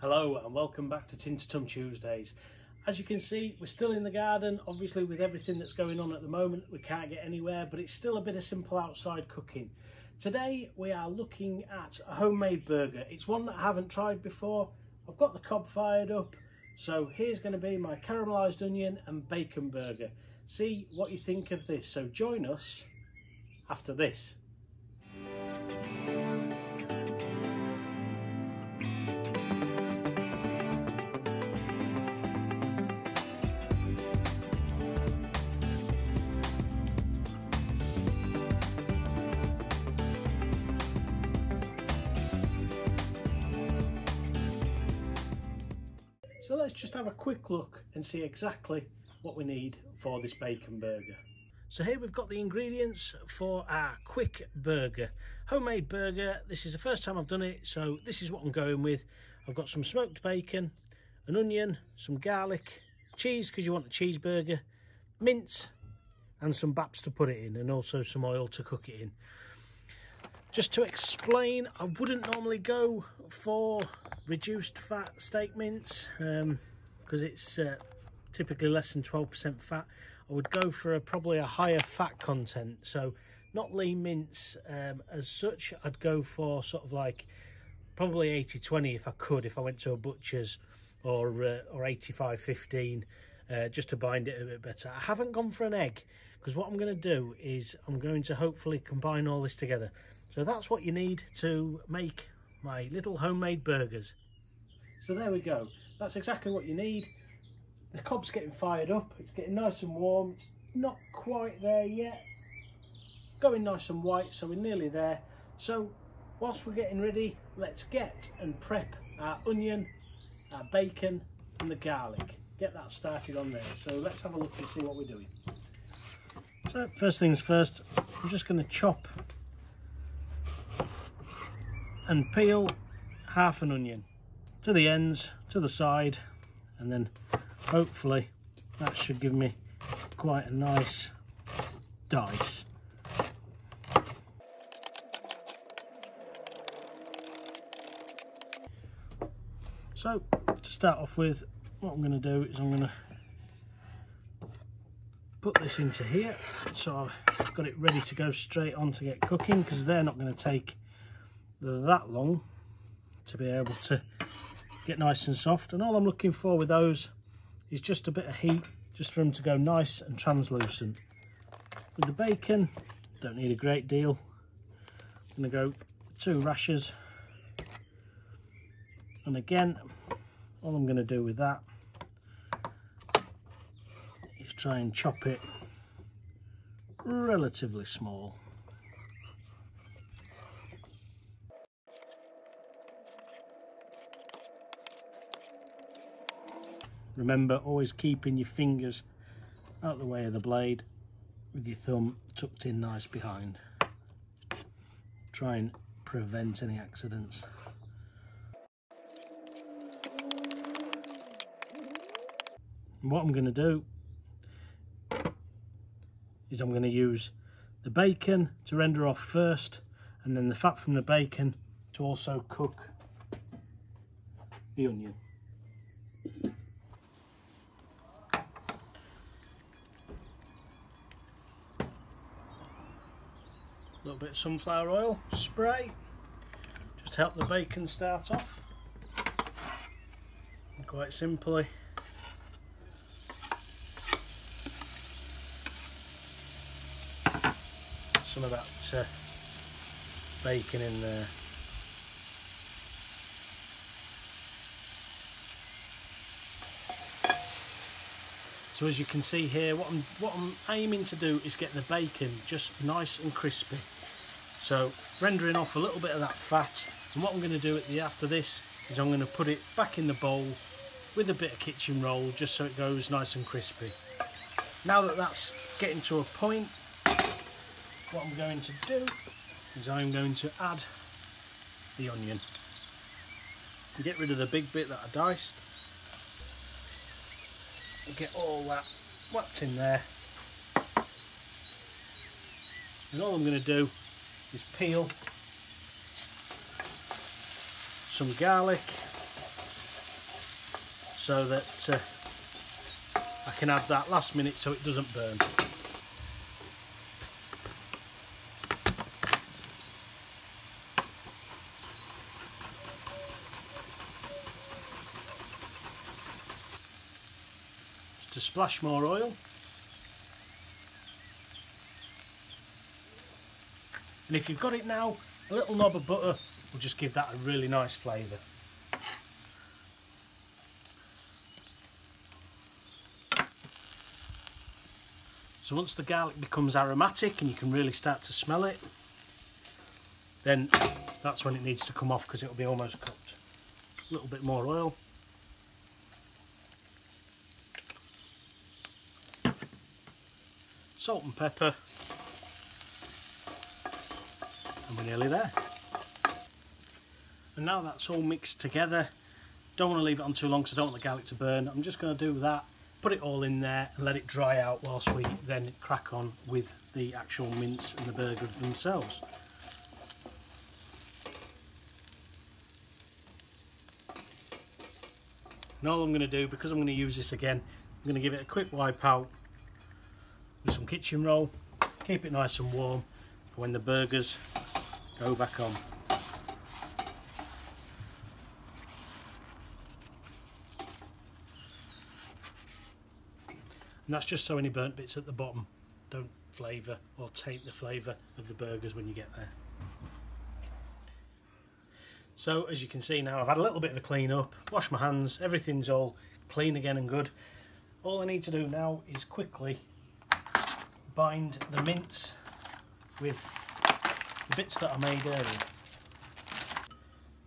Hello and welcome back to Tin2Tum Tuesdays. As you can see, we're still in the garden. Obviously with everything that's going on at the moment, we can't get anywhere, but it's still a bit of simple outside cooking. Today we are looking at a homemade burger. It's one that I haven't tried before. I've got the Cobb fired up, so here's going to be my caramelised onion and bacon burger. See what you think of this. So join us after this. So let's just have a quick look and see exactly what we need for this bacon burger. So here we've got the ingredients for our quick burger. Homemade burger. This is the first time I've done it, so this is what I'm going with. I've got some smoked bacon, an onion, some garlic, cheese because you want a cheeseburger, mince and some baps to put it in, and also some oil to cook it in. Just to explain, I wouldn't normally go for reduced fat steak mince because it's typically less than 12% fat. I would go for probably a higher fat content, so not lean mince as such. I'd go for sort of like probably 80-20 if I could, if I went to a butcher's, or 85-15 just to bind it a bit better. I haven't gone for an egg because what I'm going to do is I'm going to hopefully combine all this together. So that's what you need to make my little homemade burgers. So there we go. That's exactly what you need. The Cobb's getting fired up. It's getting nice and warm. It's not quite there yet. Going nice and white, so we're nearly there. So whilst we're getting ready, let's get and prep our onion, our bacon and the garlic. Get that started on there. So let's have a look and see what we're doing. So first things first, I'm just going to chop and peel half an onion to the ends, to the side, and then hopefully that should give me quite a nice dice. So to start off with, what I'm going to do is I'm going to put this into here, so I've got it ready to go straight on to get cooking, because they're not going to take that long to be able to get nice and soft. And all I'm looking for with those is just a bit of heat, just for them to go nice and translucent. With the bacon, don't need a great deal. I'm going to go 2 rashers, and again all I'm going to do with that is try and chop it relatively small. Remember, always keeping your fingers out the way of the blade with your thumb tucked in nice behind. Try and prevent any accidents. And what I'm going to do is I'm going to use the bacon to render off first, and then the fat from the bacon to also cook the onion. A little bit of sunflower oil spray, just to help the bacon start off. And quite simply, some of that bacon in there. So as you can see here, what I'm aiming to do is get the bacon just nice and crispy. So rendering off a little bit of that fat, and what I'm going to do after this is I'm going to put it back in the bowl with a bit of kitchen roll, just so it goes nice and crispy. Now that that's getting to a point, what I'm going to do is I'm going to add the onion. Get rid of the big bit that I diced. Get all that whacked in there, and all I'm going to do is peel some garlic so that I can add that last minute so it doesn't burn. Just a splash more oil. And if you've got it now, a little knob of butter will just give that a really nice flavour. So once the garlic becomes aromatic and you can really start to smell it, then that's when it needs to come off, because it'll be almost cooked. A little bit more oil. Salt and pepper. And we're nearly there. And now that's all mixed together, don't want to leave it on too long because I don't want the garlic to burn. I'm just going to do that, put it all in there and let it dry out whilst we then crack on with the actual mince and the burger themselves. And all I'm going to do, because I'm going to use this again, I'm going to give it a quick wipe out with some kitchen roll, keep it nice and warm for when the burgers go back on. And that's just so any burnt bits at the bottom don't flavour or taint the flavour of the burgers when you get there. So as you can see now, I've had a little bit of a clean up, wash my hands, everything's all clean again and good. All I need to do now is quickly bind the mince with the bits that I made earlier.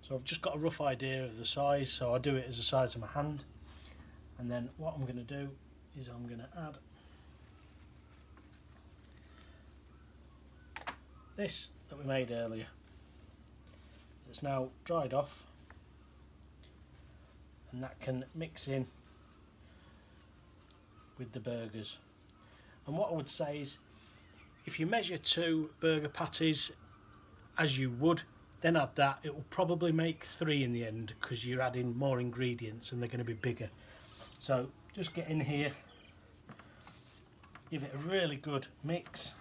So I've just got a rough idea of the size, so I do it as the size of my hand. And then what I'm going to do is I'm going to add this that we made earlier. It's now dried off, and that can mix in with the burgers. And what I would say is, if you measure 2 burger patties as you would, then add that, it will probably make 3 in the end because you're adding more ingredients and they're going to be bigger. So just get in here, give it a really good mix.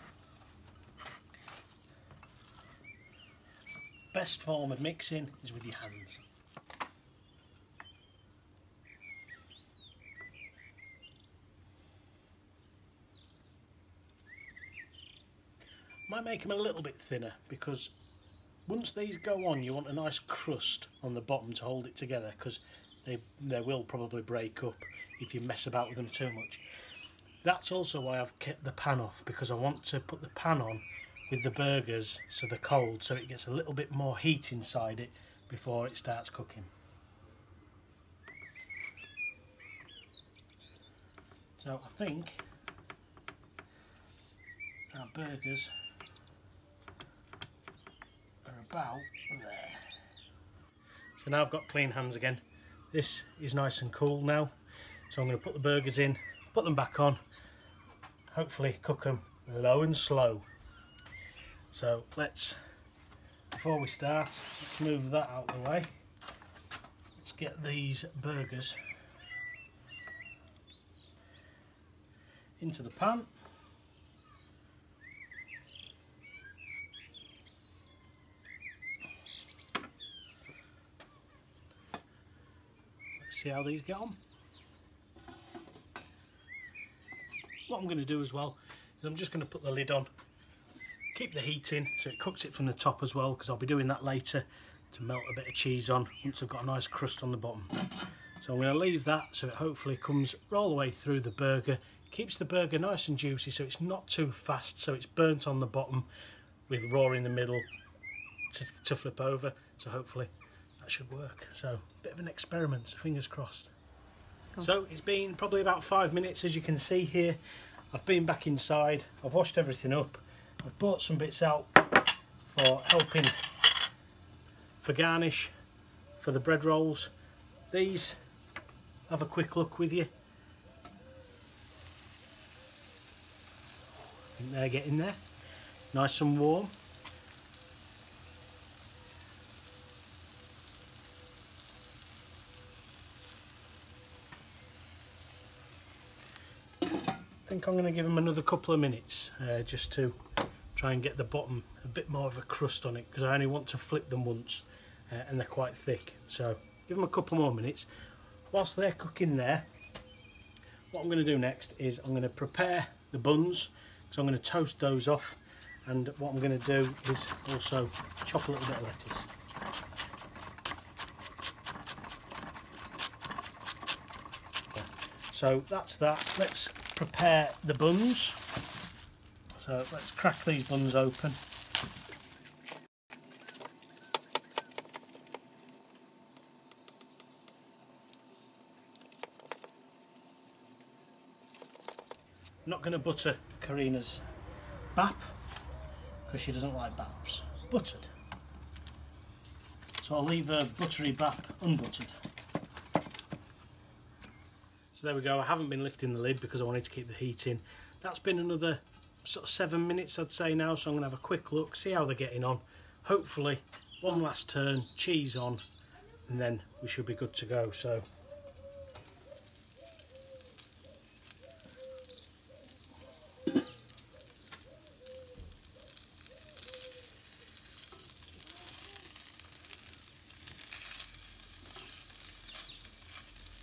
Best form of mixing is with your hands. Might make them a little bit thinner because once these go on, you want a nice crust on the bottom to hold it together, because they will probably break up if you mess about with them too much. That's also why I've kept the pan off, because I want to put the pan on with the burgers so they're cold, so it gets a little bit more heat inside it before it starts cooking. So I think our burgers are about there. So now I've got clean hands again. This is nice and cool now, so I'm going to put the burgers in, put them back on, hopefully cook them low and slow. So before we start, let's move that out of the way. Let's get these burgers into the pan. Let's see how these get on. What I'm going to do as well is I'm just going to put the lid on, keep the heat in so it cooks it from the top as well, because I'll be doing that later to melt a bit of cheese on once I've got a nice crust on the bottom. So I'm going to leave that so it hopefully comes all the way through the burger, keeps the burger nice and juicy so it's not too fast, so it's burnt on the bottom with raw in the middle to flip over. So hopefully that should work. So a bit of an experiment, so fingers crossed. So it's been probably about 5 minutes, as you can see here. I've been back inside, I've washed everything up, I've brought some bits out for helping for garnish for the bread rolls. These, have a quick look with you. I think they're getting there, nice and warm. think I'm going to give them another couple of minutes just to try and get the bottom a bit more of a crust on it, because I only want to flip them once and they're quite thick. So give them a couple more minutes. Whilst they're cooking there, what I'm going to do next is I'm going to prepare the buns, because I'm going to toast those off, and what I'm going to do is also chop a little bit of lettuce. So that's that. Let's prepare the buns. So let's crack these buns open. I'm not going to butter Karina's bap because she doesn't like baps buttered. So I'll leave her buttery bap unbuttered. So there we go. I haven't been lifting the lid because I wanted to keep the heat in. That's been another sort of 7 minutes I'd say now, so I'm going to have a quick look, see how they're getting on. Hopefully one last turn, cheese on, and then we should be good to go. So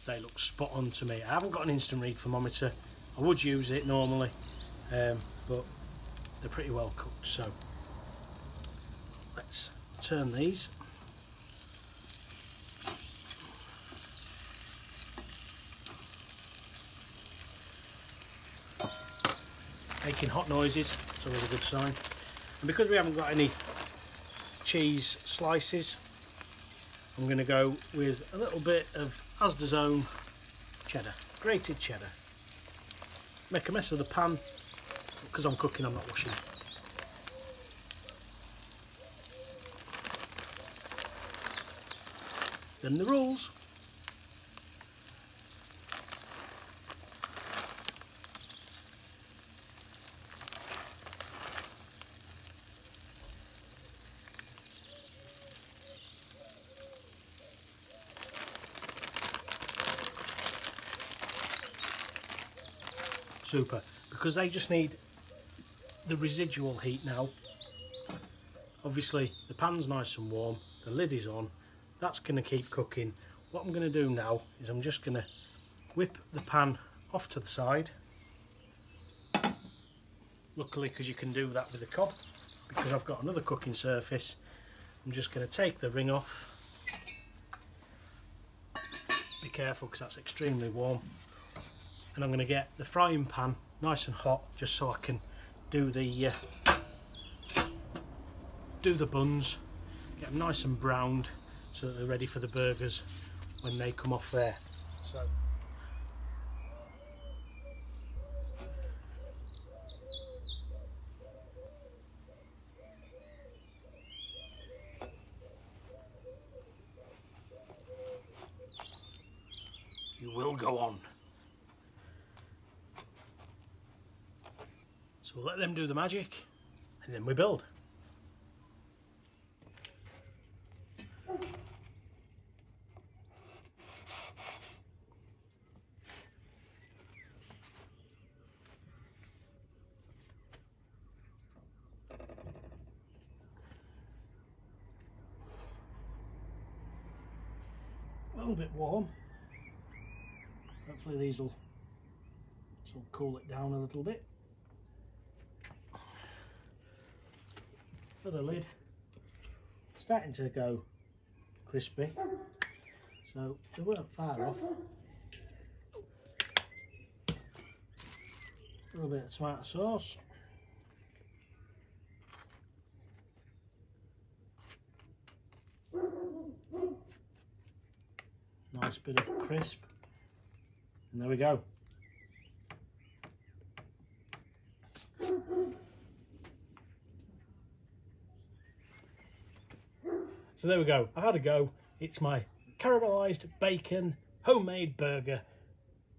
they look spot on to me. I haven't got an instant read thermometer. I would use it normally, but they're pretty well cooked. So let's turn these. Making hot noises, it's always a good sign. And because we haven't got any cheese slices, I'm going to go with a little bit of Asda's own cheddar, grated cheddar. Make a mess of the pan, because I'm cooking, I'm not washing. Then the rules. Super, because they just need the residual heat now. Obviously the pan's nice and warm, the lid is on, that's going to keep cooking. What I'm going to do now is I'm just going to whip the pan off to the side. Luckily, because you can do that with the Cobb, because I've got another cooking surface, I'm just going to take the ring off. Be careful because that's extremely warm. And I'm going to get the frying pan nice and hot, just so I can do the buns, get them nice and browned, so that they're ready for the burgers when they come off there. So you will go on. So we'll let them do the magic, and then we build. A little bit warm. Hopefully these will sort of cool it down a little bit. For the lid, starting to go crispy, so they weren't far off. A little bit of tomato sauce. Nice bit of crisp, and there we go. So there we go, I had a go. It's my caramelised bacon homemade burger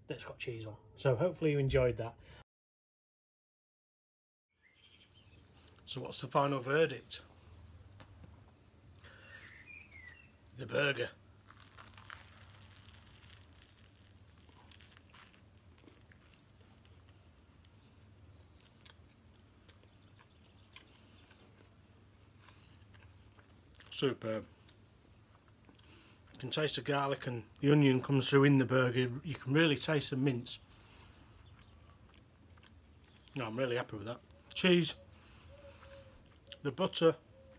that's got cheese on. So hopefully you enjoyed that. So what's the final verdict? The burger. Superb. You can taste the garlic and the onion comes through in the burger. You can really taste the mince. No, I'm really happy with that. Cheese, the butter,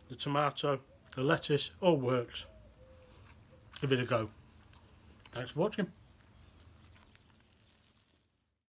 the tomato, the lettuce, all works. Give it a go. Thanks for watching.